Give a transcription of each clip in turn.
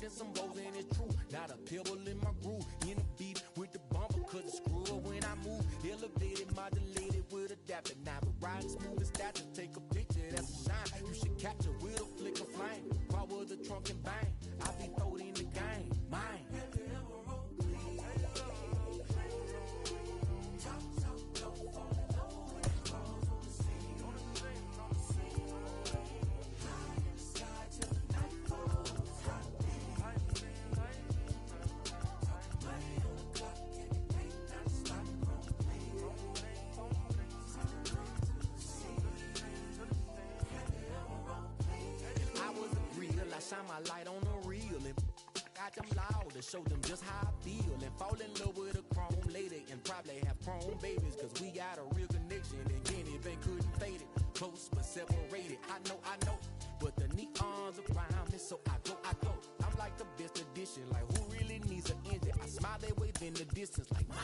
than some woes, and it's true. Not a pebble in my groove. In the beat with the bumper, cause it's screw up when I move. Elevated, modulated with adapter. Now the ride smooth as that. Just take a picture, that's a shine. You should capture with a flick of flame. Power the trunk and bang. I be throwed in the game. Mine. Shine my light on the real and I got them loud to show them just how I feel and fall in love with a chrome lady and probably have chrome babies cause we got a real connection and anything couldn't fade it. Close but separated. I know, but the neons around me so I go. I'm like the best edition, like who really needs an engine? I smile, they wave in the distance like mine.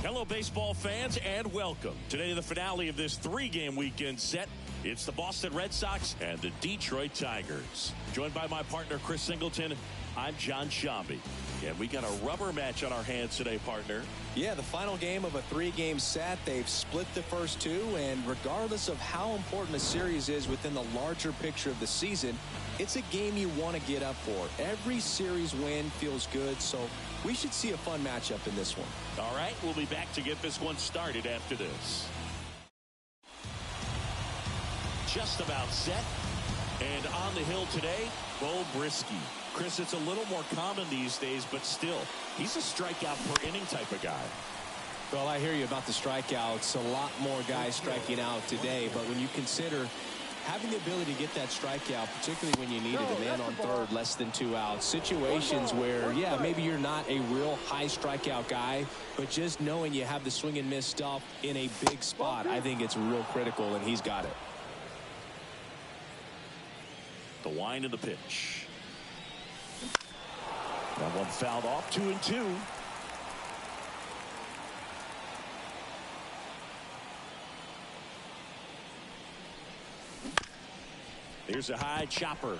Hello, baseball fans, and welcome. Today, the finale of this three-game weekend set. It's the Boston Red Sox and the Detroit Tigers. Joined by my partner, Chris Singleton, I'm John Shambi. And we got a rubber match on our hands today, partner. Yeah, the final game of a three-game set. They've split the first two, and regardless of how important a series is within the larger picture of the season, it's a game you want to get up for. Every series win feels good, so we should see a fun matchup in this one. All right, we'll be back to get this one started after this. Just about set. And on the hill today, Bo Brisky. Chris, it's a little more common these days, but still, he's a strikeout per inning type of guy. Well, I hear you about the strikeouts. A lot more guys striking out today, but when you consider having the ability to get that strikeout, particularly when you needed a man on third, less than 2 outs, situations where, yeah, maybe you're not a real high strikeout guy, but just knowing you have the swing and miss stuff in a big spot, I think it's real critical, and he's got it. The wind of the pitch. That one fouled off, 2-2. Here's a high chopper.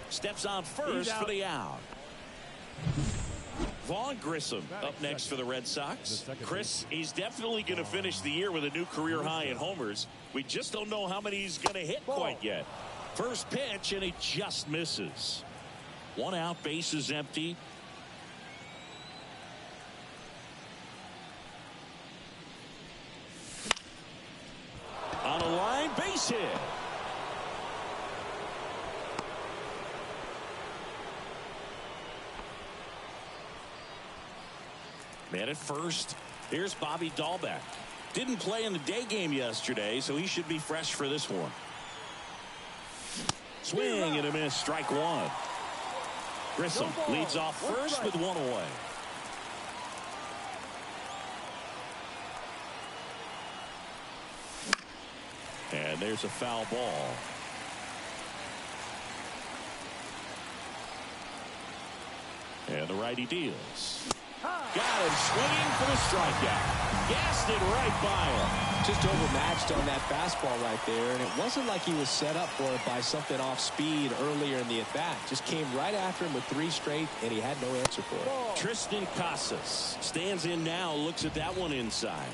Steps on first for the out. Vaughn Grissom up next for the Red Sox. Chris, he's definitely going to finish the year with a new career high in homers. We just don't know how many he's going to hit quite yet. First pitch, and he just misses. 1 out, base is empty. On a line, base hit. Man at first. Here's Bobby Dahlbeck. Didn't play in the day game yesterday, so he should be fresh for this one. Swing and a miss, strike one. Grissom leads off first with 1 away. And there's a foul ball. And the righty deals. Got him swinging for the strikeout. Gassed it right by him. Just overmatched on that fastball right there, and it wasn't like he was set up for it by something off speed earlier in the at-bat. Just came right after him with 3 straight, and he had no answer for it. Tristan Casas stands in now, looks at that one inside.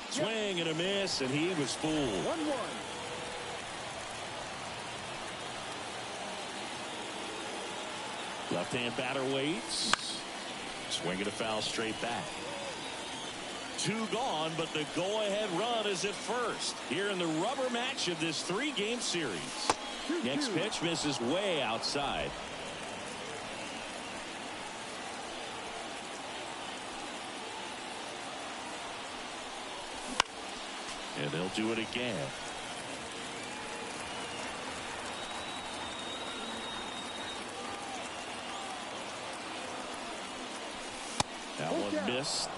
Swing and a miss, and he was fooled. 1-1. Left-hand batter waits. Swing and a foul straight back. 2 gone, but the go-ahead run is at first. Here in the rubber match of this 3-game series. Next pitch misses way outside. And they'll do it again. That one missed.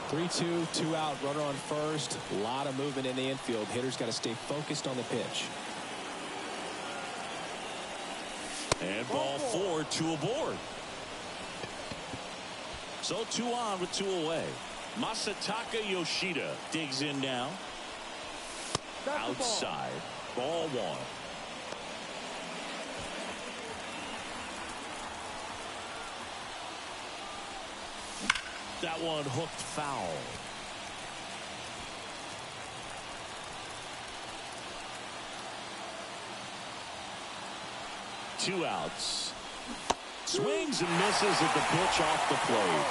3-2, 2 out, runner on first. A lot of movement in the infield. Hitter's got to stay focused on the pitch. And ball 4, 2 aboard. So 2 on with 2 away. Masataka Yoshida digs in now. Outside. Ball 1. That one hooked foul. Two outs. Swings and misses at the pitch off the plate.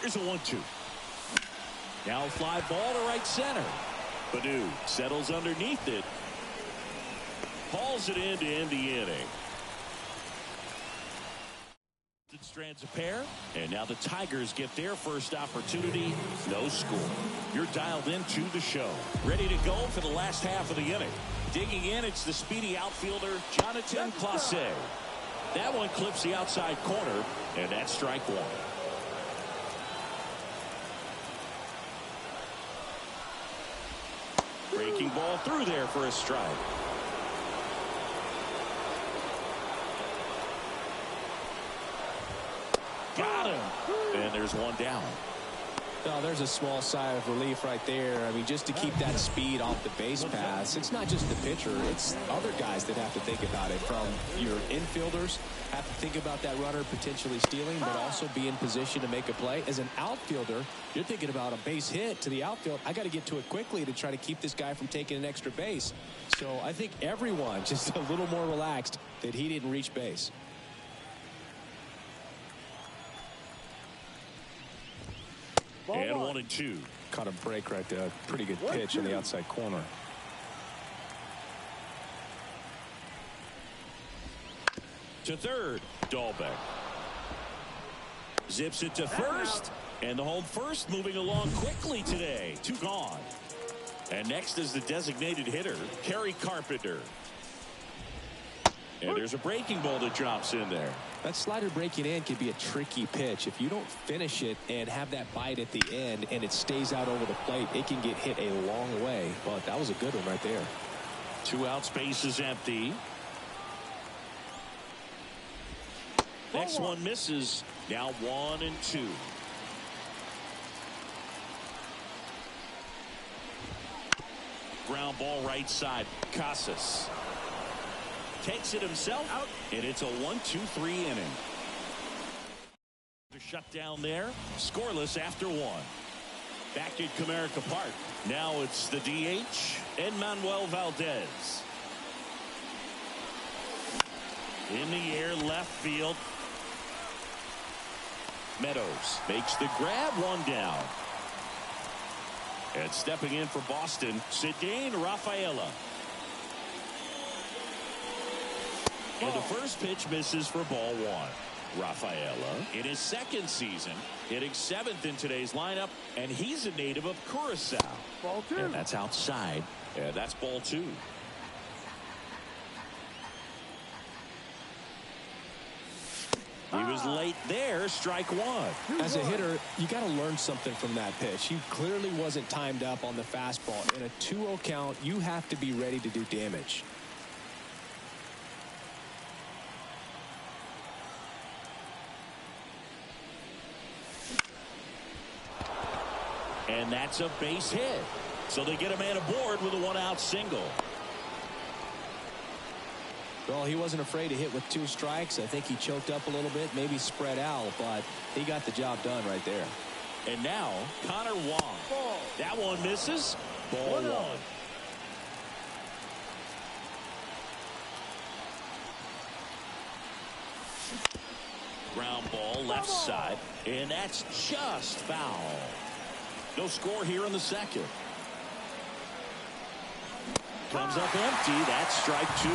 Here's a 1-2. Now fly ball to right center. Badu settles underneath it. Hauls it in to end the inning. It strands a pair, and now the Tigers get their first opportunity. No score. You're dialed into the show. Ready to go for the last half of the inning. Digging in, it's the speedy outfielder, Jonathan Clase. That one clips the outside corner, and that's strike 1. Breaking ball through there for a strike. Got him. And there's one down. Well, there's a small sigh of relief right there. I mean, just to keep that speed off the base pass. It's not just the pitcher. It's other guys that have to think about it. From your infielders have to think about that runner potentially stealing, but also be in position to make a play. As an outfielder, you're thinking about a base hit to the outfield. I got to get to it quickly to try to keep this guy from taking an extra base. So I think everyone just a little more relaxed that he didn't reach base. And 1-2. Caught a break right there. Pretty good pitch in the outside corner. To third, Dahlbeck. Zips it to first. And the home first moving along quickly today. 2 gone. And next is the designated hitter, Kerry Carpenter. And there's a breaking ball that drops in there. That slider breaking in can be a tricky pitch. If you don't finish it and have that bite at the end and it stays out over the plate, it can get hit a long way. But that was a good one right there. 2 out, space is empty. Next one misses. Now 1-2. Ground ball right side. Casas takes it himself out, and it's a 1-2-3 inning. Shut down there, scoreless after 1. Back at Comerica Park. Now it's the DH, Enmanuel Valdez. In the air, left field. Meadows makes the grab, 1 down. And stepping in for Boston, Cedane Rafaela. And the first pitch misses for ball 1. Rafaela in his second season, hitting 7th in today's lineup, and he's a native of Curacao. Ball 2. And that's outside, and that's ball 2. He was late there, strike 1. As a hitter, you got to learn something from that pitch. He clearly wasn't timed up on the fastball. In a 2-0 count, you have to be ready to do damage. And that's a base hit. So they get a man aboard with a 1-out single. Well, he wasn't afraid to hit with 2 strikes. I think he choked up a little bit, maybe spread out, but he got the job done right there. And now, Connor Wong. That one misses. Ball 1. Ground ball left side, and that's just foul. No score here in the second. comes up empty. That's strike two.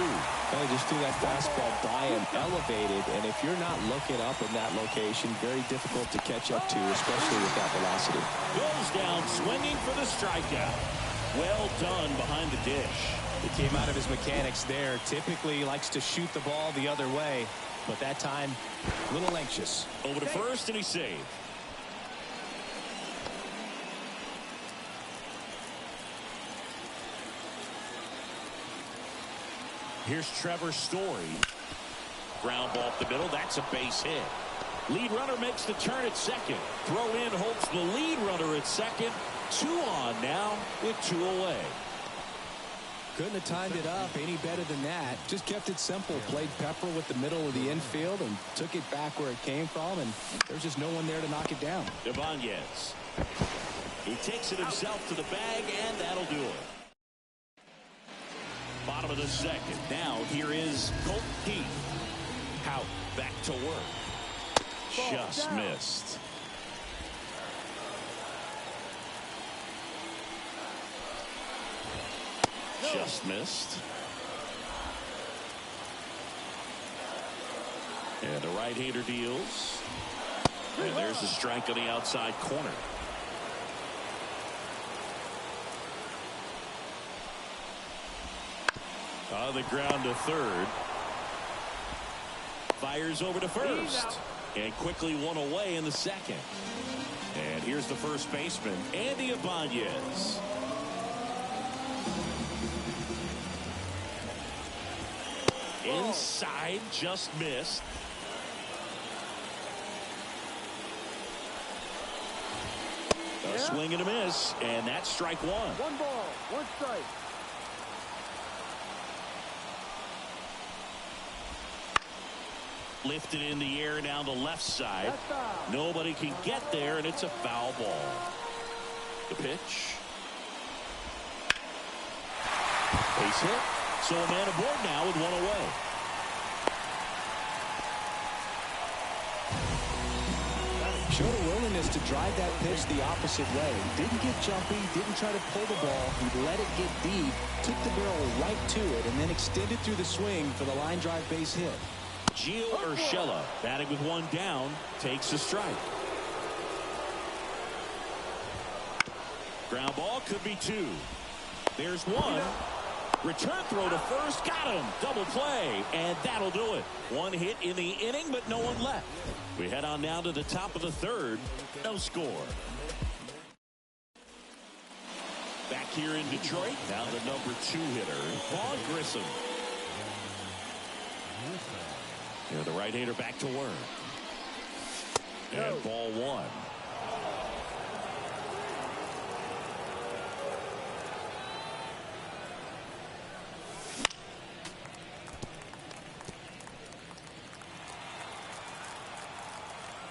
Well, just threw that fastball by him, elevated, and if you're not looking up in that location, very difficult to catch up to, especially with that velocity. Goes down swinging for the strikeout. Well done behind the dish. He came out of his mechanics there. Typically he likes to shoot the ball the other way, but that time a little anxious. Over to first, and he saved. Here's Trevor Story. Ground ball up the middle. That's a base hit. Lead runner makes the turn at second. Throw in hopes the lead runner at second. 2 on now with 2 away. Couldn't have timed it up any better than that. Just kept it simple. Played pepper with the middle of the infield and took it back where it came from, and there's just no one there to knock it down. Ibanez. He takes it himself to the bag, and that'll do it. Bottom of the second. Now here is Colt Heath. Hout back to work. Just missed. Just missed. And the right-hander deals. And there's a strike on the outside corner. On the ground to third. Fires over to first. And quickly 1 away in the second. And here's the first baseman, Andy Ibanez. Inside, just missed. A swing and a miss, and that's strike 1. 1 ball, 1 strike. Lifted in the air down the left side. Nobody can get there, and it's a foul ball. The pitch. Base hit. So a man aboard now with 1 away. Showed a willingness to drive that pitch the opposite way. Didn't get jumpy, didn't try to pull the ball. He let it get deep, took the barrel right to it, and then extended through the swing for the line drive base hit. Gio Urshela batting with 1 down, takes a strike. Ground ball could be 2. There's 1. Return throw to first, got him. Double play, and that'll do it. 1 hit in the inning, but no one left. We head on now to the top of the third. No score. Back here in Detroit, now the number 2 hitter, Vaughn Grissom. And the right-hander back to work. And ball 1.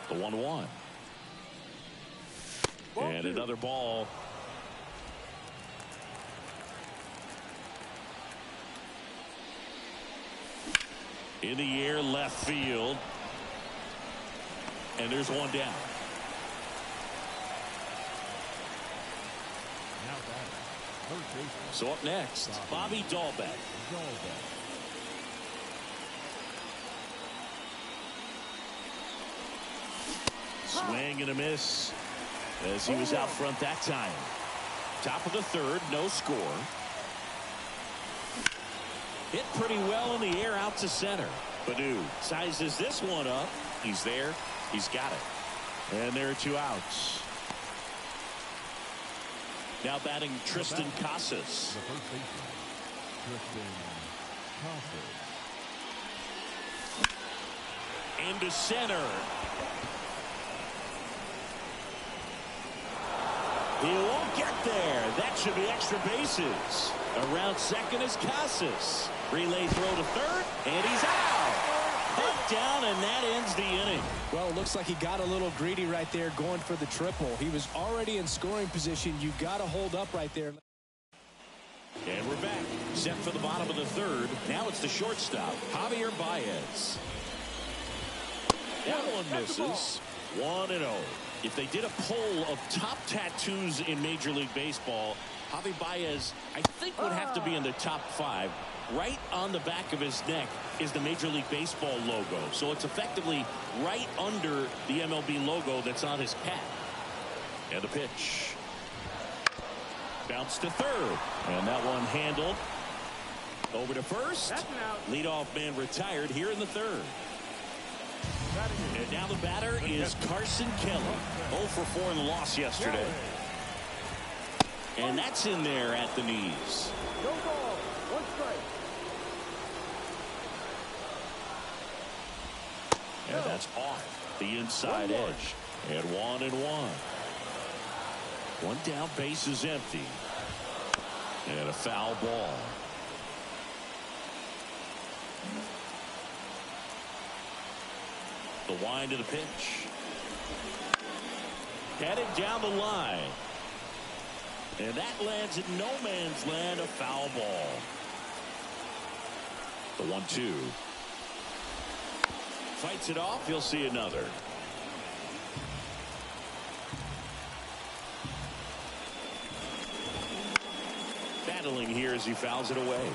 The 1-1. And another ball. In the air, left field. And there's 1 down. So up next, Bobby Dahlbeck. Swing and a miss as he was out front that time. Top of the third, no score. Hit pretty well in the air out to center. Badu sizes this one up. He's there. He's got it. And there are 2 outs. Now batting Tristan Casas. Into center. He won't get there. That should be extra bases. Around second is Casas. Relay throw to third, and he's out. Put down, and that ends the inning. Well, it looks like he got a little greedy right there going for the triple. He was already in scoring position. You got to hold up right there. And we're back. Set for the bottom of the third. Now it's the shortstop, Javier Baez. That one misses. 1-0. If they did a poll of top tattoos in Major League Baseball, Javi Baez, I think, would have to be in the top 5. Right on the back of his neck is the Major League Baseball logo. So it's effectively right under the MLB logo that's on his cap. And the pitch. Bounce to third. And that one handled. Over to first. Leadoff man retired here in the third. And now the batter is Carson Kelly. 0 for 4 in the loss yesterday. And that's in there at the knees. No ball. 1 strike. And that's off the inside edge. And 1-1. One down, base is empty. And a foul ball. The wind of the pitch. Headed down the line. And that lands in no man's land, a foul ball. The 1-2. Fights it off. He'll see another. Battling here as he fouls it away.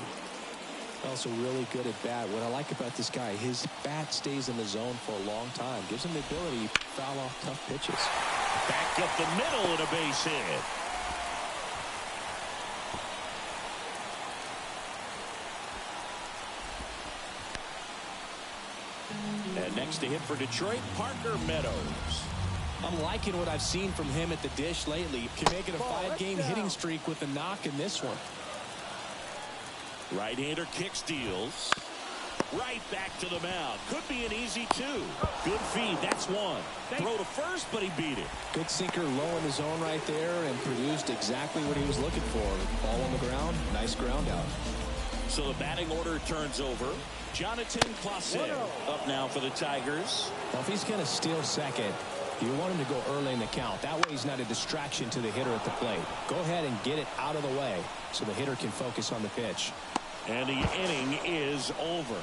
Also really good at bat. What I like about this guy, his bat stays in the zone for a long time. Gives him the ability to foul off tough pitches. Back up the middle and a base hit. And next to hit for Detroit, Parker Meadows. I'm liking what I've seen from him at the dish lately. Can make it a 5-game hitting streak with a knock in this one. Right-hander kick steals. Right back to the mound. Could be an easy 2. Good feed. That's 1. Throw to first, but he beat it. Good sinker low in the zone right there and produced exactly what he was looking for. Ball on the ground. Nice ground out. So the batting order turns over. Jonathan Clase up now for the Tigers. Well, if he's going to steal second, you want him to go early in the count. That way he's not a distraction to the hitter at the plate. Go ahead and get it out of the way so the hitter can focus on the pitch. And the inning is over.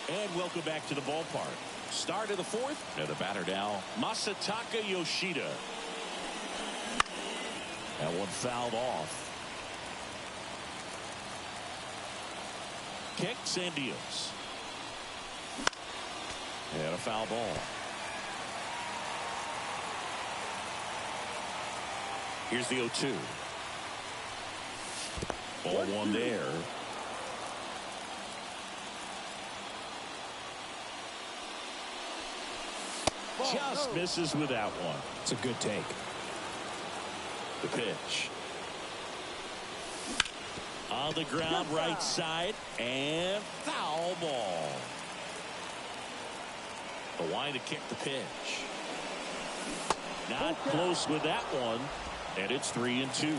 And welcome back to the ballpark. Start of the 4th. And the batter now, Masataka Yoshida. That one fouled off. Kicks and deals. And a foul ball. Here's the 0-2. Ball 1 there. Just misses with that one. It's a good take. The pitch. On the ground, right side, and foul ball. The wind to kick the pitch. Not close with that one, and it's 3-2.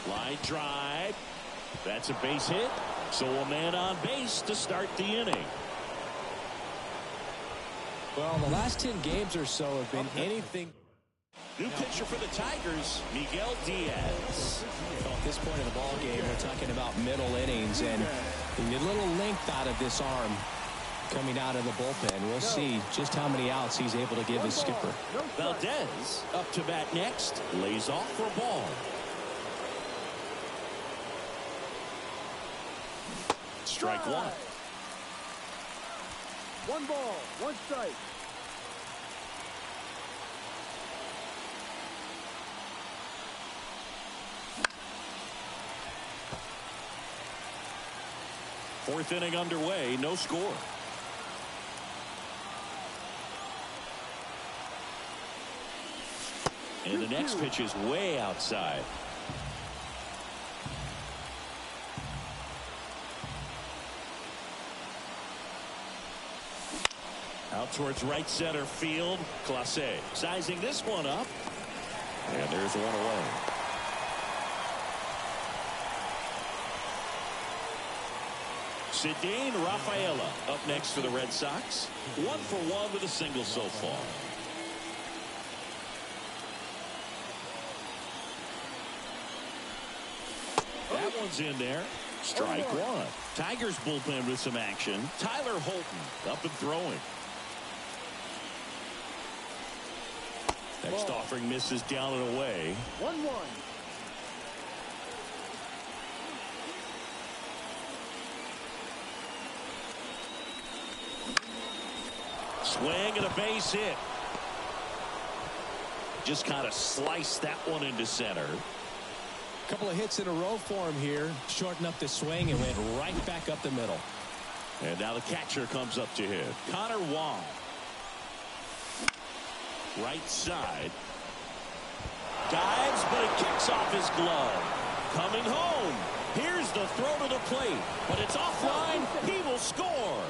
Line drive. That's a base hit. So a man on base to start the inning. Well, the last 10 games or so have been anything. New pitcher for the Tigers, Miguel Diaz. Well, at this point in the ball game, we're talking about middle innings, and a little length out of this arm coming out of the bullpen. We'll see just how many outs he's able to give his skipper. Valdez up to bat next. Lays off for a ball. Strike 1. 1 ball, 1 strike. Fourth inning underway, no score. And the next pitch is way outside. Out towards right center field. Clase sizing this one up. And there's one away. Cedane Rafaela up next for the Red Sox. 1 for 1 with a single so far. That one's in there. Strike 1. Tigers bullpen with some action. Tyler Holton up and throwing. Next offering misses down and away. 1-1. Swing and a base hit. Just kind of sliced that one into center. Couple of hits in a row for him here. Shortened up the swing and went right back up the middle. And now the catcher comes up to hit. Connor Wong. Right side. Dives, but it kicks off his glove. Coming home. Here's the throw to the plate. But it's offline. He will score.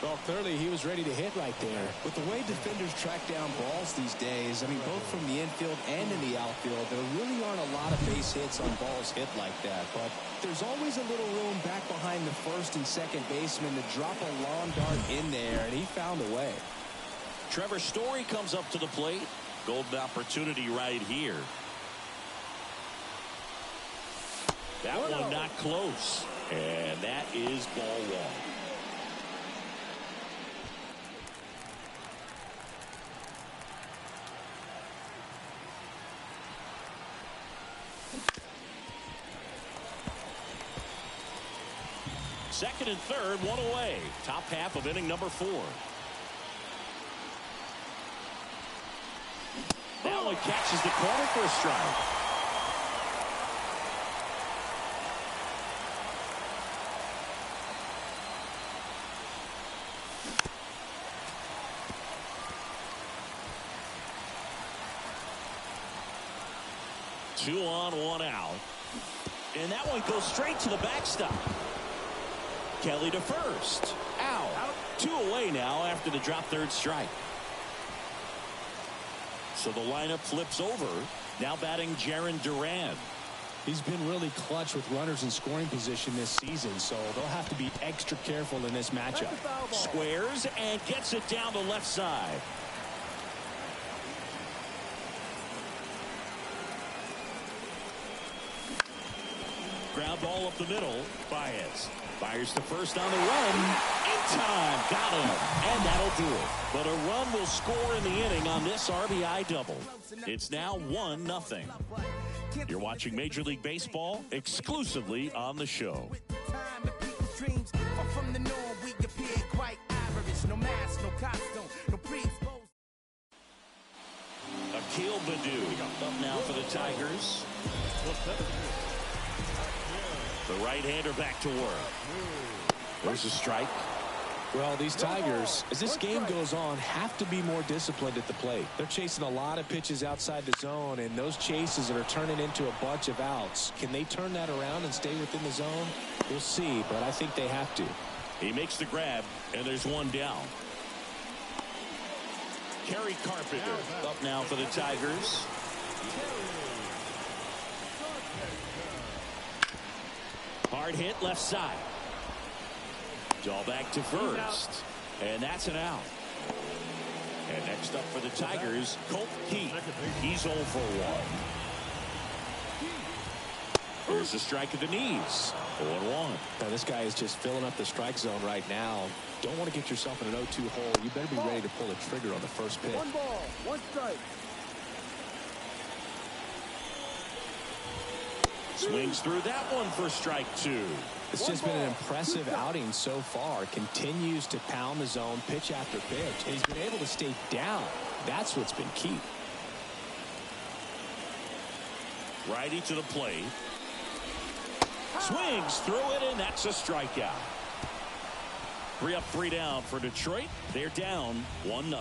Well, clearly he was ready to hit right there. With the way defenders track down balls these days, I mean, both from the infield and in the outfield, there really aren't a lot of base hits on balls hit like that. But there's always a little room back behind the first and second baseman to drop a long dart in there, and he found a way. Trevor Story comes up to the plate. Golden opportunity right here. That one not close. And that is ball one. Second and third, one away. Top half of inning number 4. That one catches the corner for a strike. Two on, one out. And that one goes straight to the backstop. Kelly to first. Out. 2 away now after the drop third strike. So the lineup flips over. Now batting Jarren Duran. He's been really clutch with runners in scoring position this season, so they'll have to be extra careful in this matchup. Squares and gets it down the left side. Ground ball up the middle. Baez fires to first on the run. In time. Got him. And that'll do it. But a run will score in the inning on this RBI double. It's now 1-0. You're watching Major League Baseball exclusively on the show. Akil Baddoo up now for the Tigers. The right-hander back to work. There's a strike. Well, these Tigers, as this game goes on, have to be more disciplined at the plate. They're chasing a lot of pitches outside the zone, and those chases are turning into a bunch of outs. Can they turn that around and stay within the zone? We'll see, but I think they have to. He makes the grab, and there's one down. Kerry Carpenter up now for the Tigers. Hard hit left side. All back to first. And that's an out. And next up for the Tigers, Colt Keith. He's 0 for 1. There's a strike at the knees. 0-1. Now, this guy is just filling up the strike zone right now. Don't want to get yourself in an 0-2 hole. You better be ready to pull the trigger on the first pitch. 1 ball, 1 strike. Swings through that one for strike 2. It's just been an impressive outing so far. Continues to pound the zone pitch after pitch. And he's been able to stay down. That's what's been key. Righty to the plate. Swings through it, and that's a strikeout. 3 up, 3 down for Detroit. They're down 1-0.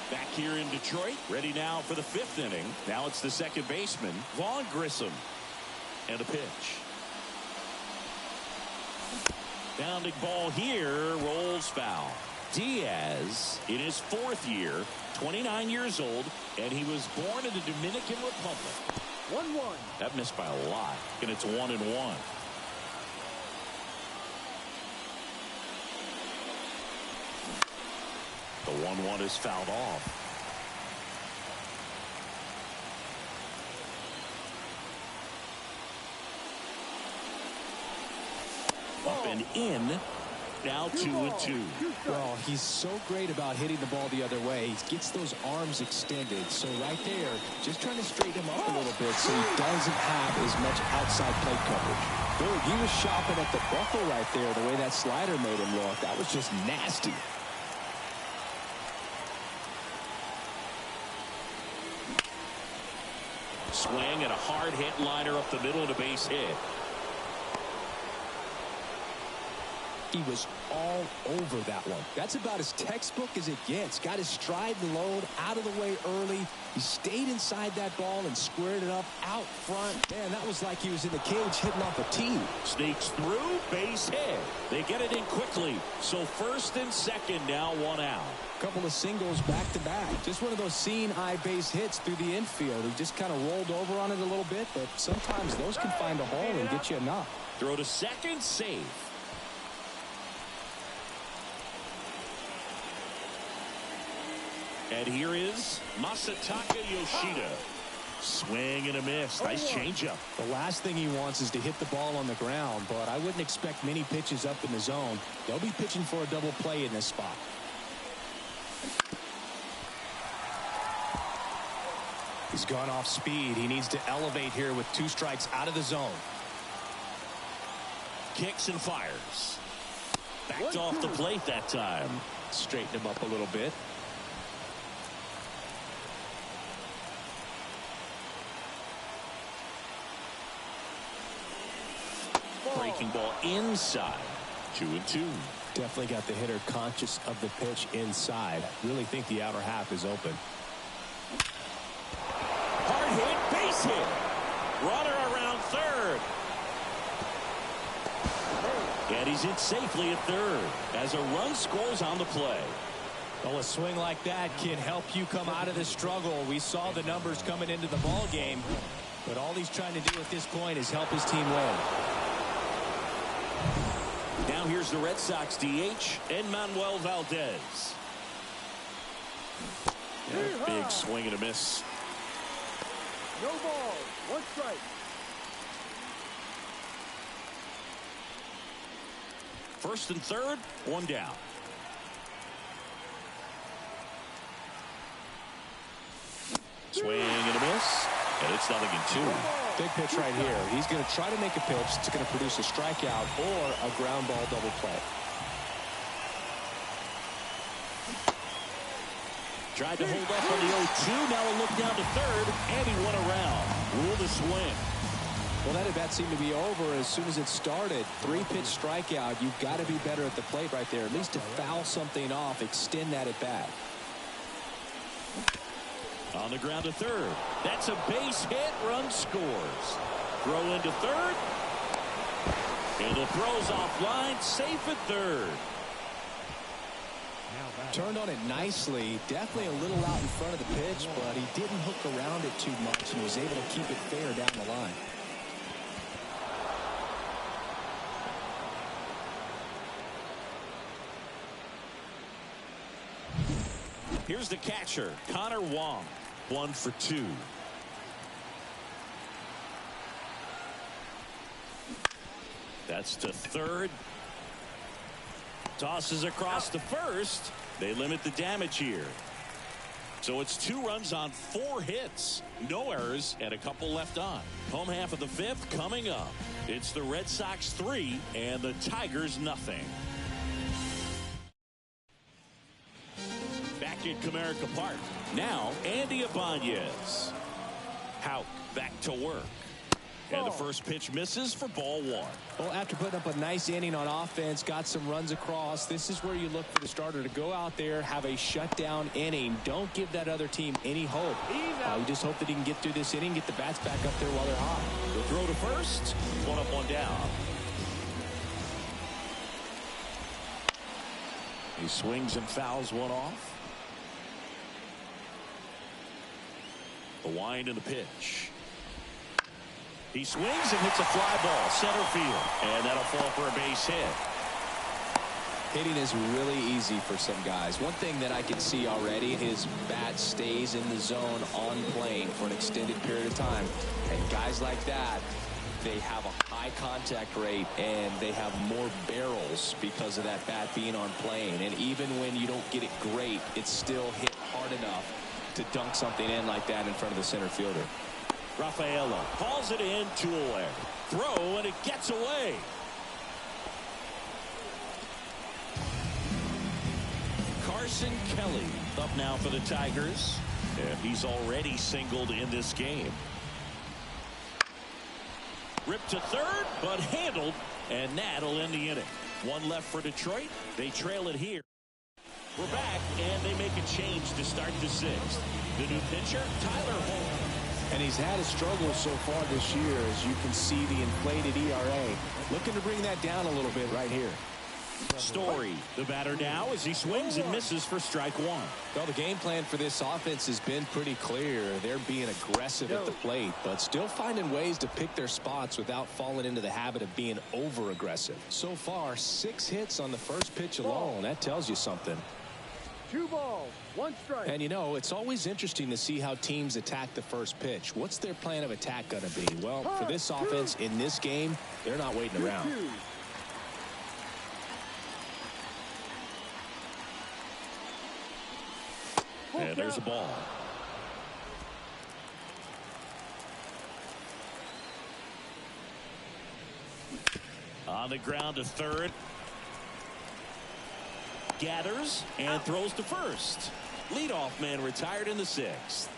Back here in Detroit, ready now for the 5th inning. Now it's the second baseman, Vaughn Grissom. And a pitch. Bounding ball here, rolls foul. Diaz, in his 4th year, 29 years old, and he was born in the Dominican Republic. 1-1. That missed by a lot, and it's 1-1. The 1-1 is fouled off. Up and in. now 2-2. Well, he's so great about hitting the ball the other way. He gets those arms extended. So right there, just trying to straighten him up a little bit so he doesn't have as much outside plate coverage. Dude, he was shopping at the buckle right there, the way that slider made him look. That was just nasty. Swing and a hard hit liner up the middle and a base hit. He was all over that one. That's about as textbook as it gets. Got his stride and load out of the way early. He stayed inside that ball and squared it up out front. Man, that was like he was in the cage hitting off a tee. Sneaks through, base hit. They get it in quickly. So first and second, now 1 out. Couple of singles back to back. Just one of those seeing eye base hits through the infield. He just kind of rolled over on it a little bit, but sometimes those can find a hole and get you a knock. Throw to second, safe. And here is Masataka Yoshida. Swing and a miss. Nice changeup. The last thing he wants is to hit the ball on the ground, but I wouldn't expect many pitches up in the zone. They'll be pitching for a double play in this spot. He's gone off speed. He needs to elevate here with 2 strikes out of the zone. Kicks and fires. Backed off the plate that time. Straighten him up a little bit. Breaking ball inside. 2-2. Definitely got the hitter conscious of the pitch inside. Really think the outer half is open. Hard hit, base hit. Runner around third. And he's in safely at third as a run scores on the play. Well, a swing like that can help you come out of the struggle. We saw the numbers coming into the ball game, but all he's trying to do at this point is help his team win. Now here's the Red Sox DH, Manuel Valdez. Big swing and a miss. No ball. 1 strike. First and third, 1 down. Swing and a miss, and it's 0-2. Big pitch right here. He's going to try to make a pitch that's going to produce a strikeout or a ground ball double play. Tried to hold off on the 0-2. Now a look down to third, and he went around. Ruled a swing. Well, that at bat seemed to be over as soon as it started. 3-pitch strikeout. You've got to be better at the plate right there. At least to foul something off, extend that at bat. On the ground to third. That's a base hit. Run scores. Throw into third. And the throw's offline. Safe at third. Turned on it nicely. Definitely a little out in front of the pitch, but he didn't hook around it too much and was able to keep it fair down the line. Here's the catcher, Connor Wong. 1 for 2. That's to third. Tosses across to first. They limit the damage here. So it's 2 runs on 4 hits. No errors and a couple left on. Home half of the 5th coming up. It's the Red Sox 3 and the Tigers nothing. Back at Comerica Park. Now Andy Ibanez. Houck back to work. And the first pitch misses for ball 1. Well, after putting up a nice inning on offense, got some runs across, this is where you look for the starter to go out there, have a shutdown inning. Don't give that other team any hope. You just hope that he can get through this inning, get the bats back up there while they're hot. The throw to first. 1 up, 1 down. He swings and fouls one off. The wind and the pitch. He swings and hits a fly ball center field, and that'll fall for a base hit. Hitting is really easy for some guys. One thing that I can see already, his bat stays in the zone on plane for an extended period of time, and guys like that, they have a high contact rate and they have more barrels because of that bat being on plane. And even when you don't get it great, it's still hit hard enough to dunk something in like that in front of the center fielder. Rafaela hauls it in, 2 away. Throw, and it gets away. Carson Kelly up now for the Tigers, and he's already singled in this game. Ripped to third, but handled, and that'll end the inning. 1 left for Detroit. They trail it here. We're back, and they make a change to start the 6th. The new pitcher, Tyler Holmes. And he's had a struggle so far this year, as you can see the inflated ERA. Looking to bring that down a little bit right here. Story, the batter now, as he swings and misses for strike 1. Well, the game plan for this offense has been pretty clear. They're being aggressive at the plate, but still finding ways to pick their spots without falling into the habit of being over-aggressive. So far, 6 hits on the first pitch alone. That tells you something. 2 balls, 1 strike. And, you know, it's always interesting to see how teams attack the first pitch. What's their plan of attack going to be? Well, for this offense in this game, they're not waiting around. And there's a ball. On the ground to third. Gathers and throws to first. Leadoff man retired in the 6th.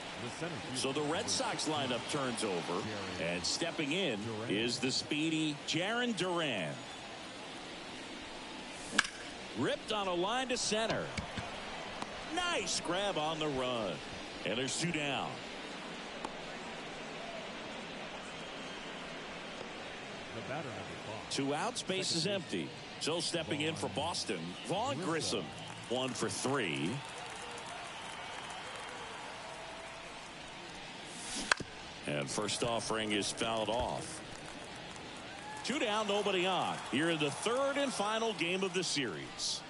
So the Red Sox lineup turns over, and stepping in is the speedy Jarren Duran. Ripped on a line to center. Nice grab on the run. And there's 2 down. The batter number 5. 2 outs, base is empty. So stepping in for Boston, Vaughn Grissom. 1 for 3. And first offering is fouled off. 2 down, nobody on. Here in the 3rd and final game of the series.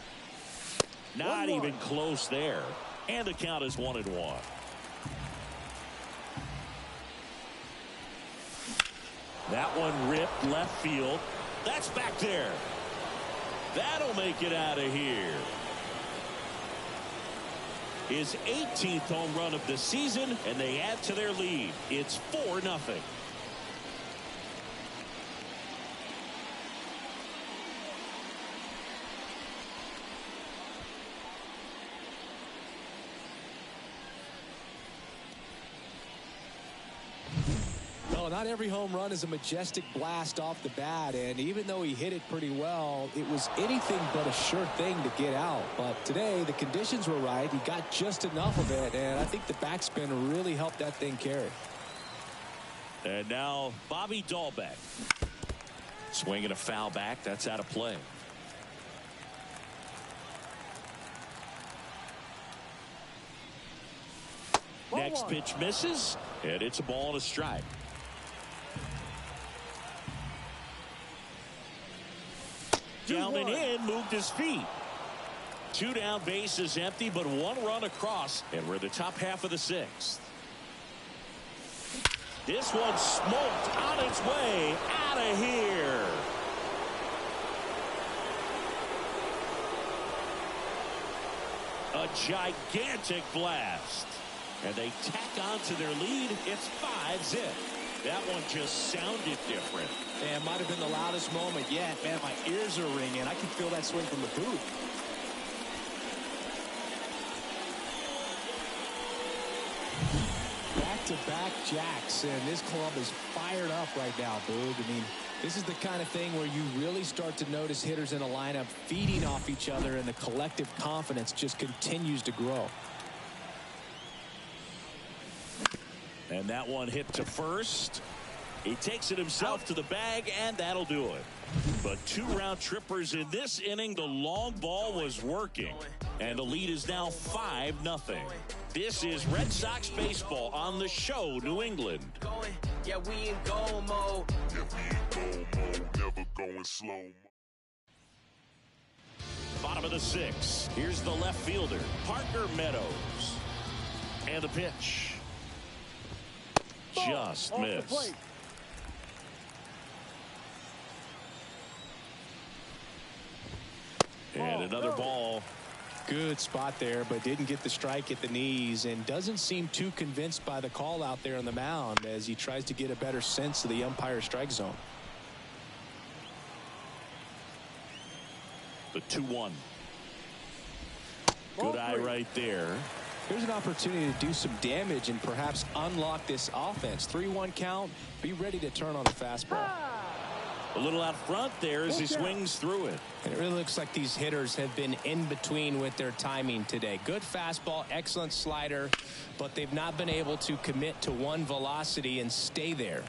Not even close there. And the count is 1-1. That one ripped left field. That's back there. That'll make it out of here. His 18th home run of the season, and they add to their lead. It's 4-0. Not every home run is a majestic blast off the bat, and even though he hit it pretty well, it was anything but a sure thing to get out. But today the conditions were right. He got just enough of it, and I think the backspin really helped that thing carry. And now Bobby Dahlbeck swinging a foul back. That's out of play. Next pitch misses, and it's a ball and a strike. Down and in, moved his feet. 2 down, base is empty, but 1 run across, and we're in the top half of the 6th. This one smoked on its way out of here. A gigantic blast. And they tack on to their lead. It's 5-0. That one just sounded different. Man, might have been the loudest moment yet. Man, my ears are ringing. I can feel that swing from the booth. Back-to-back jacks, and this club is fired up right now, Boog. I mean, this is the kind of thing where you really start to notice hitters in a lineup feeding off each other, and the collective confidence just continues to grow. And that one hit to first. He takes it himself to the bag, and that'll do it. But 2 round trippers in this inning. The long ball was working, and the lead is now 5-0. This is Red Sox baseball on the show, New England. Yeah, we in go mode. Never going slow. Bottom of the 6th. Here's the left fielder, Parker Meadows. And the pitch. Just missed. And another ball. Good spot there, but didn't get the strike at the knees, and doesn't seem too convinced by the call out there on the mound as he tries to get a better sense of the umpire's strike zone. The 2-1. Good eye right there. Here's an opportunity to do some damage and perhaps unlock this offense. 3-1 count. Be ready to turn on the fastball. A little out front there as he swings through it. And it really looks like these hitters have been in between with their timing today. Good fastball, excellent slider, but they've not been able to commit to one velocity and stay there.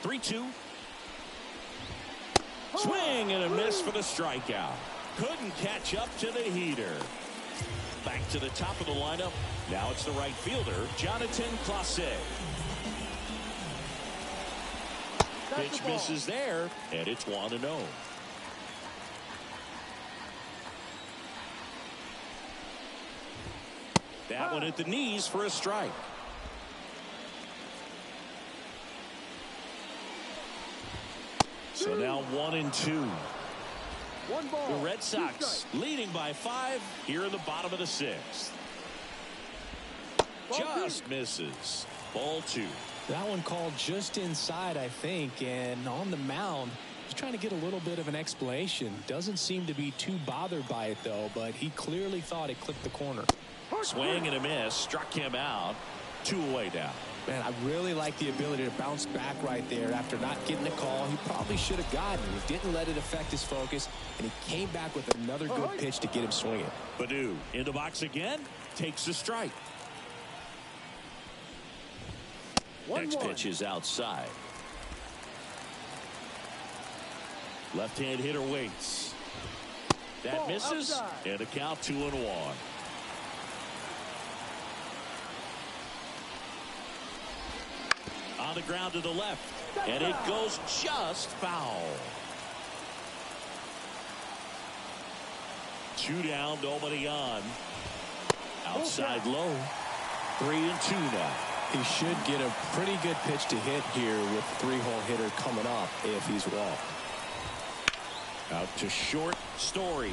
3-2. Swing and a miss for the strikeout. Couldn't catch up to the heater. Back to the top of the lineup. Now it's the right fielder, Jonathan Clase. Pitch misses there, and it's 1-0. That one at the knees for a strike. So now 1-2. The Red Sox leading by 5 here in the bottom of the 6th. Just misses. Ball 2. That one called just inside, I think, and on the mound, he's trying to get a little bit of an explanation. Doesn't seem to be too bothered by it, though, but he clearly thought it clipped the corner. Swing and a miss, struck him out. 2 away now. Man, I really like the ability to bounce back right there after not getting a call. He probably should have gotten it. He didn't let it affect his focus, and he came back with another good pitch to get him swinging. Baду in the box again, takes a strike. Next pitch is outside. Left-hand hitter waits. That misses, outside. And a count 2-1. On the ground to the left, and it goes just foul. 2 down, nobody on. Outside low. 3-2 now. He should get a pretty good pitch to hit here with 3-hole hitter coming up if he's walked. Out to short, Story.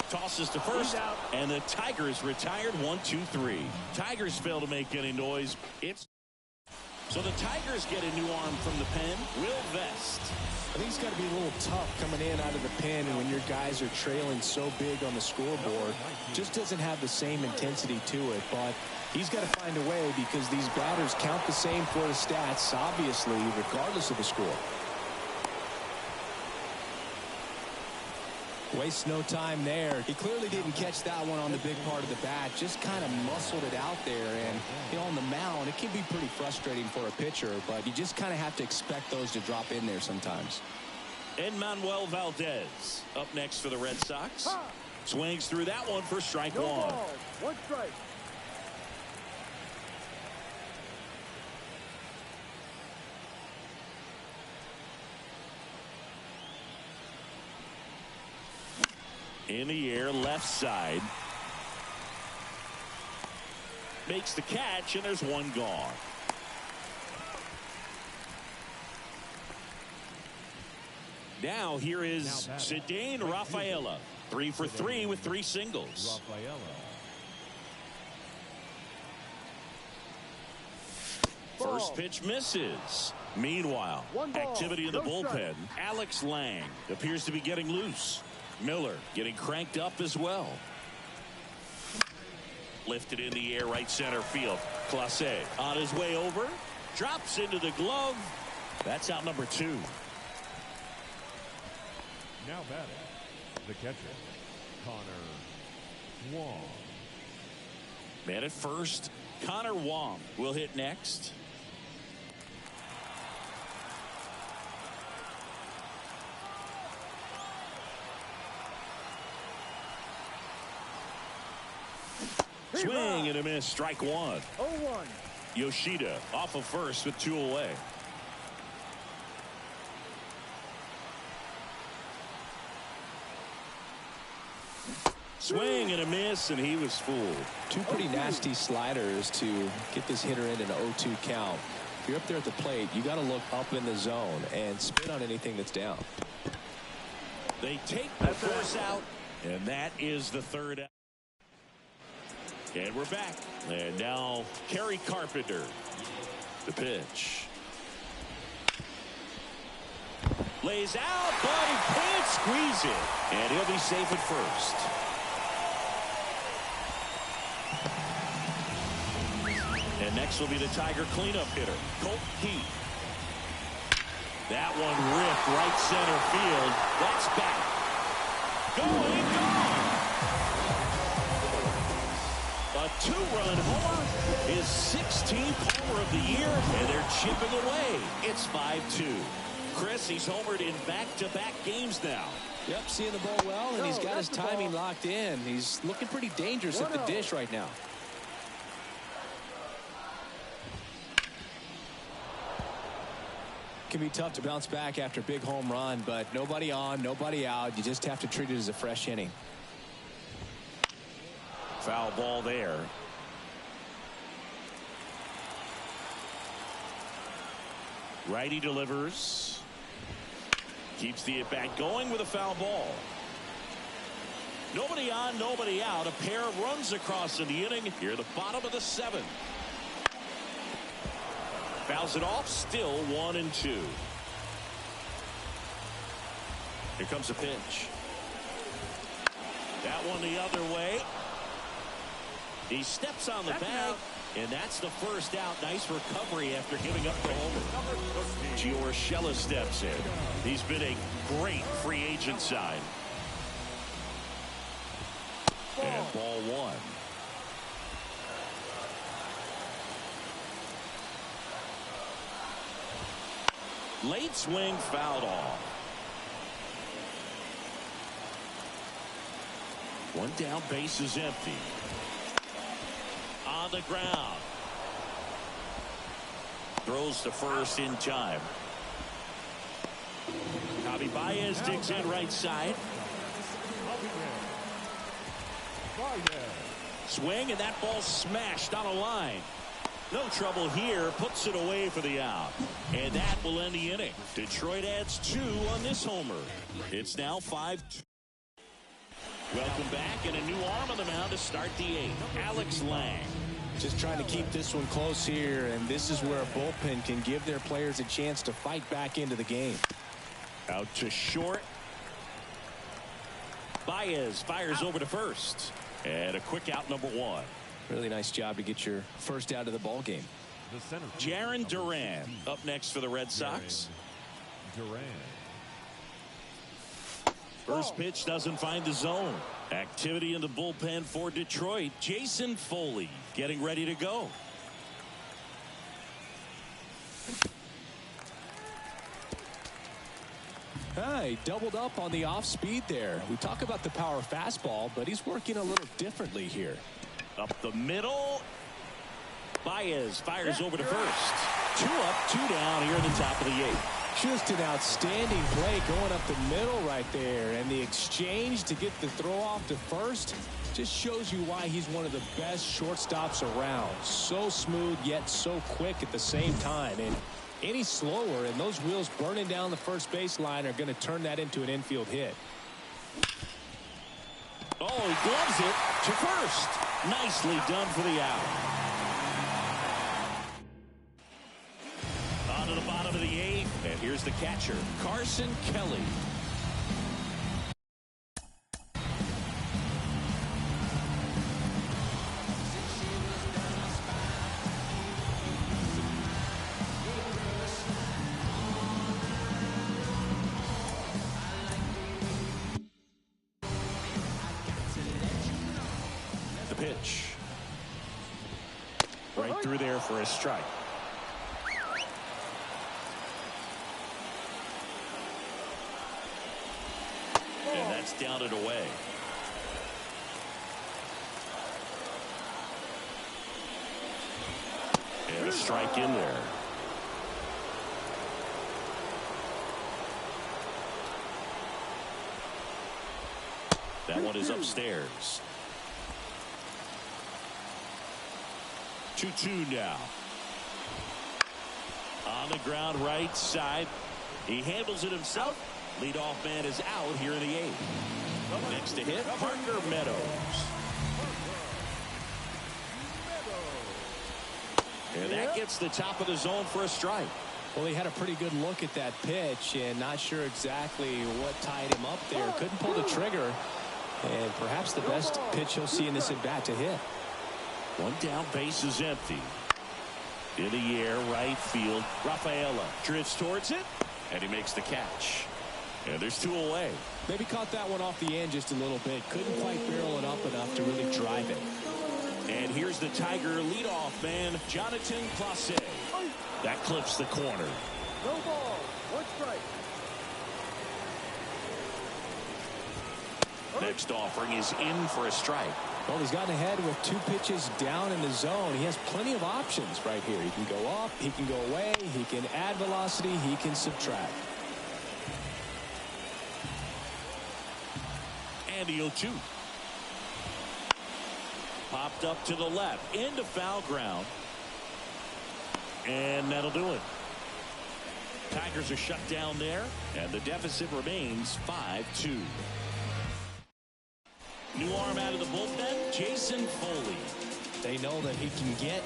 Tosses to first, and the Tigers retired 1-2-3. Tigers fail to make any noise. So the Tigers get a new arm from the pen, Will Vest. I think it's got to be a little tough coming in out of the pen, and when your guys are trailing so big on the scoreboard, just doesn't have the same intensity to it. But he's got to find a way because these batters count the same for the stats, obviously, regardless of the score. Wastes no time there. He clearly didn't catch that one on the big part of the bat. Just kind of muscled it out there. And you know, on the mound, it can be pretty frustrating for a pitcher, but you just kind of have to expect those to drop in there sometimes. Manuel Valdez up next for the Red Sox. Swings through that one for strike 1. 1 strike. In the air, left side. Makes the catch, and there's 1 gone. Now here is Cedane Rafaela. 3 for 3 with 3 singles. First pitch misses. Meanwhile, activity in the bullpen. Alex Lang appears to be getting loose. Miller getting cranked up as well. Lifted in the air, right center field. Clase on his way over. Drops into the glove. That's out number 2. Now batting, the catcher, Connor Wong. Man at first, Connor Wong will hit next. Swing and a miss, strike 1. 0-1. Yoshida off of first with 2 away. Swing and a miss, and he was fooled. 2 pretty nasty sliders to get this hitter in an 0-2 count. If you're up there at the plate, you got to look up in the zone and spit on anything that's down. They take the force out, and that is the third out. And we're back. And now Kerry Carpenter. The pitch. Lays out, but he can't squeeze it. And he'll be safe at first. And next will be the Tiger cleanup hitter, Colt Heath. That one ripped right center field. That's back. Going, gone. A two-run homer, his 16th homer of the year, and they're chipping away. It's 5-2. Chris, he's homered in back-to-back games now. Yep, seeing the ball well, and he's got his timing locked in. He's looking pretty dangerous at the dish right now. Can be tough to bounce back after a big home run, but nobody on, nobody out. You just have to treat it as a fresh inning. Foul ball there. Righty delivers. Keeps the at-bat going with a foul ball. Nobody on, nobody out. A pair of runs across in the inning. Here, the bottom of the seventh. Fouls it off, still 1-2. Here comes a pitch. That one the other way. He steps on the bag, and that's the first out. Nice recovery after giving up the homer. Giorgella steps in. He's been a great free agent sign. And ball one. Late swing, fouled off. One down, base is empty. On the ground. Throws to first in time. Javi Baez digs in right side. Swing, and that ball smashed on a line. No trouble here. Puts it away for the out. And that will end the inning. Detroit adds 2 on this homer. It's now 5-2. Welcome back, and a new arm on the mound to start the 8th. Alex Lang. Just trying to keep this one close here, and this is where a bullpen can give their players a chance to fight back into the game. Out to short. Baez fires over to first. And a quick out, number 1. Really nice job to get your first out of the ball game. Jarren Duran up next for the Red Sox. First pitch doesn't find the zone. Activity in the bullpen for Detroit. Jason Foley getting ready to go. He doubled up on the off speed there. We talk about the power fastball, but he's working a little differently here. Up the middle. Baez fires over to first. 2 up, 2 down here in the top of the 8th. Just an outstanding play going up the middle right there. And the exchange to get the throw off to first just shows you why he's one of the best shortstops around. So smooth, yet so quick at the same time. And any slower, and those wheels burning down the first baseline are going to turn that into an infield hit. Oh, he gloves it to first. Nicely done for the out. On to the bottom of the 8th, and here's the catcher, Carson Kelly. The pitch. Right through there for a strike. And that's down and away. And a strike in there. That one is upstairs. 2-2 now. On the ground right side. He handles it himself. Leadoff man is out here in the 8th. Next to hit, Parker Meadows. And that gets the top of the zone for a strike. Well, he had a pretty good look at that pitch and not sure exactly what tied him up there. Couldn't pull the trigger. And perhaps the best pitch he'll see in this at-bat to hit. One down, base is empty. In the air, right field. Rafaela drifts towards it, and he makes the catch. And there's 2 away. Maybe caught that one off the end just a little bit. Couldn't quite barrel it up enough to really drive it. And here's the Tiger leadoff man, Jonathan Clase. That clips the corner. No ball. 1 strike. Next offering is in for a strike. Well, he's gotten ahead with 2 pitches down in the zone. He has plenty of options right here. He can go up, he can go away, he can add velocity, he can subtract. And the 0-2. Popped up to the left, into foul ground. And that'll do it. Tigers are shut down there, and the deficit remains 5-2. New arm out of the bullpen, Jason Foley. They know that he can get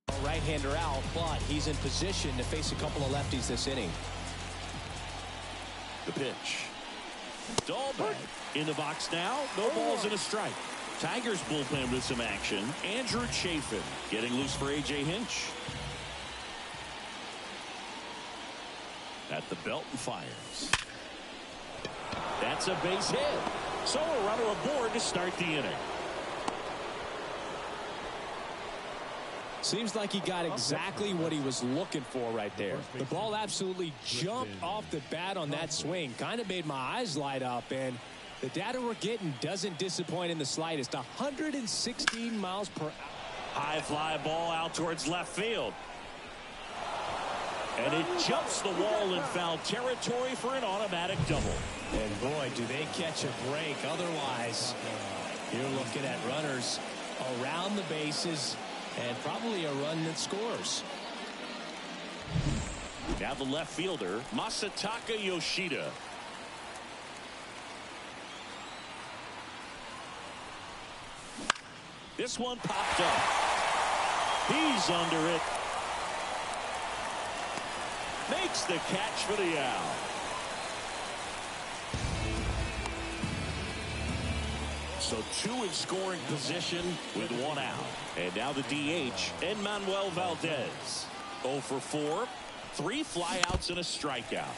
a right-hander out, but he's in position to face a couple of lefties this inning. The pitch. Dahlbeck in the box now. No balls and a strike. Tigers bullpen with some action. Andrew Chafin getting loose for A.J. Hinch. At the belt and fires. That's a base hit. So a runner aboard to start the inning. Seems like he got exactly what he was looking for right there. The ball absolutely jumped off the bat on that swing. Kind of made my eyes light up, and the data we're getting doesn't disappoint in the slightest. 116 miles per hour. High fly ball out towards left field. And it jumps the wall in foul territory for an automatic double. And boy, do they catch a break. Otherwise, you're looking at runners around the bases and probably a run that scores. Now the left fielder, Masataka Yoshida. This one popped up. He's under it. Makes the catch for the out. So 2 in scoring position with 1 out. And now the DH, Enmanuel Valdez. 0 for 4. 3 flyouts and a strikeout.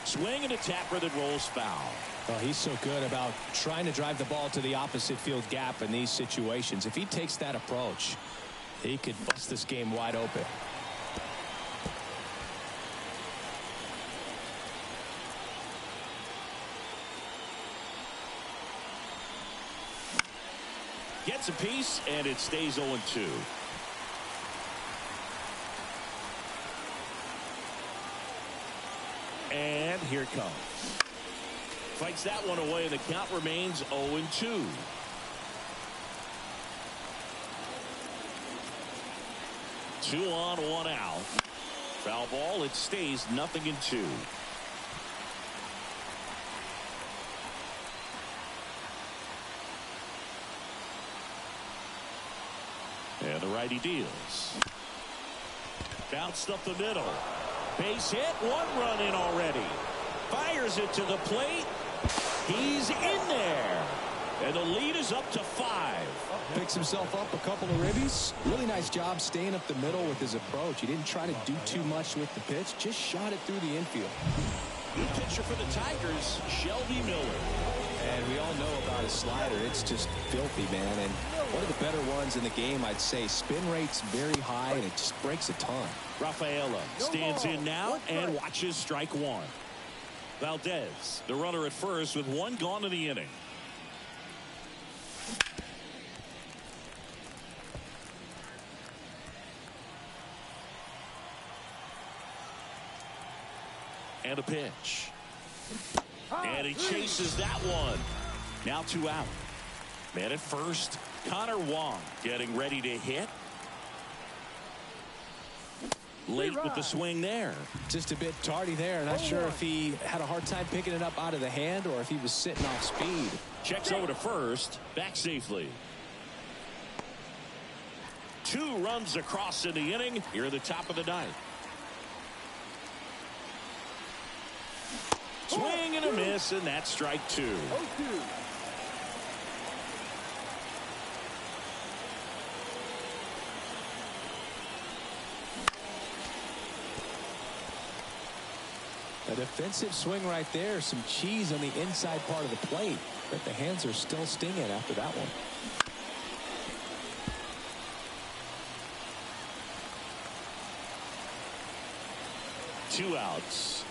Swing and a tapper that rolls foul. Well, he's so good about trying to drive the ball to the opposite field gap in these situations. If he takes that approach, he could bust this game wide open. Gets a piece, and it stays 0-2. And here it comes. Fights that one away, and the count remains 0-2. Two on, 1 out. Foul ball, it stays 0-2. And the righty deals. Bounced up the middle. Base hit. 1 run in already. Fires it to the plate. He's in there. And the lead is up to 5. Picks himself up a couple of ribbies. Really nice job staying up the middle with his approach. He didn't try to do too much with the pitch. Just shot it through the infield. Good pitcher for the Tigers, Shelby Miller. And we all know about his slider. It's just filthy, man. And one of the better ones in the game, I'd say. Spin rate's very high, and it just breaks a ton. Rafaela stands in now and watches strike 1. Valdez, the runner at first with 1 gone in the inning. And a pitch. And he chases that one. Now 2 out. Man at first, Connor Wong getting ready to hit. Late with the swing there. Just a bit tardy there. Not sure if he had a hard time picking it up out of the hand or if he was sitting off speed. Checks over to first. Back safely. 2 runs across in the inning. Here at the top of the ninth. Swing and a miss, and that's strike 2. A defensive swing right there. Some cheese on the inside part of the plate. But the hands are still stinging after that one. Two outs.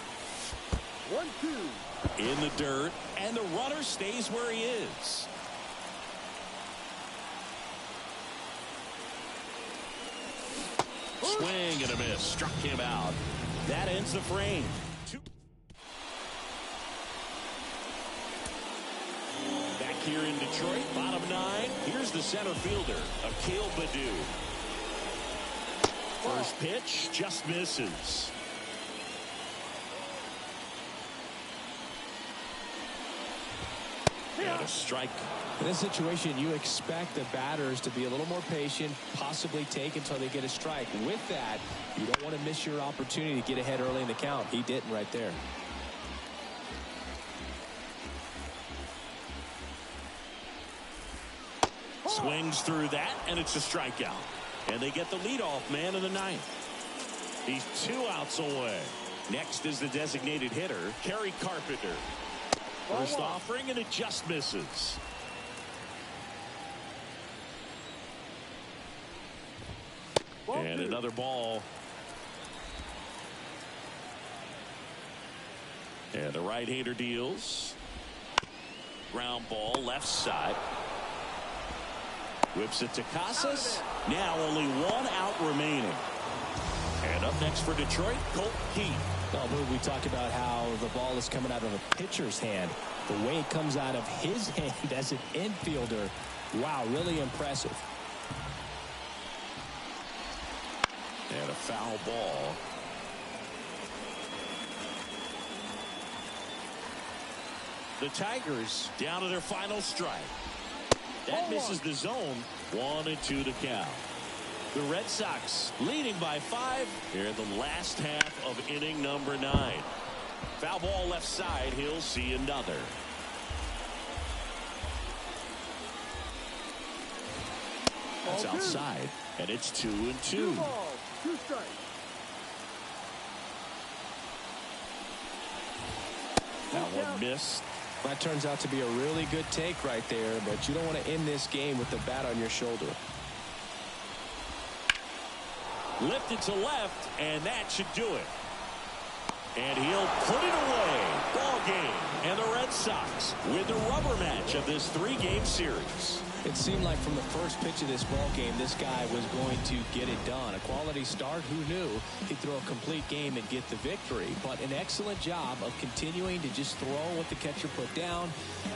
1-2. In the dirt, and the runner stays where he is. Swing and a miss. Struck him out. That ends the frame. Back here in Detroit, bottom 9. Here's the center fielder, Akil Baddoo. First pitch just misses. And a strike. In this situation, you expect the batters to be a little more patient, possibly take until they get a strike. With that, you don't want to miss your opportunity to get ahead early in the count. He didn't right there. Swings through that, and it's a strikeout. And they get the leadoff man in the ninth. He's 2 outs away. Next is the designated hitter, Kerry Carpenter. First offering, and it just misses. And another ball. And the right-hander deals. Ground ball, left side. Whips it to Casas. Now only 1 out remaining. And up next for Detroit, Colt Keith. Well, we talked about how the ball is coming out of a pitcher's hand. The way it comes out of his hand as an infielder, wow, really impressive. And a foul ball. The Tigers down to their final strike. That misses the zone. 1-2 to count. The Red Sox leading by 5 here in the last half of inning number 9. Foul ball left side. He'll see another. That's outside, and it's 2-2. 2 balls, 2 strikes. That one missed. That turns out to be a really good take right there, but you don't want to end this game with the bat on your shoulder. Lifted to left, and that should do it. And he'll put it away. Ball game. And the Red Sox win the rubber match of this 3-game series. It seemed like from the first pitch of this ball game, this guy was going to get it done. A quality start. Who knew he'd throw a complete game and get the victory? But an excellent job of continuing to just throw what the catcher put down.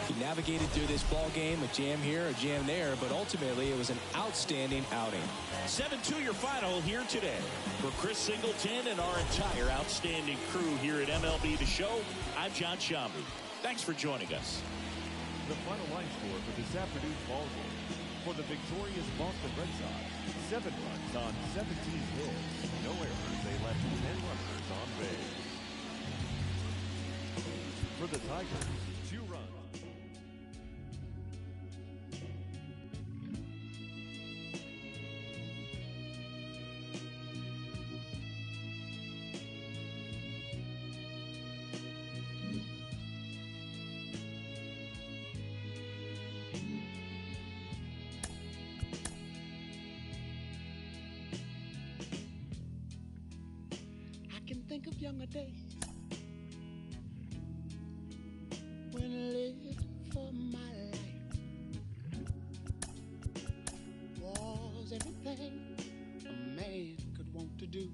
He navigated through this ball game, a jam here, a jam there, but ultimately it was an outstanding outing. 7-2 your final here today. For Chris Singleton and our entire outstanding crew here at MLB The Show, I'm John Shambi. Thanks for joining us. The final line score for this afternoon's ball game. For the victorious Boston Red Sox, 7 runs on 17 hits. No errors. They left 10 runners on base. For the Tigers, 2 runs. Think of younger days when I lived for my life. Was everything a man could want to do.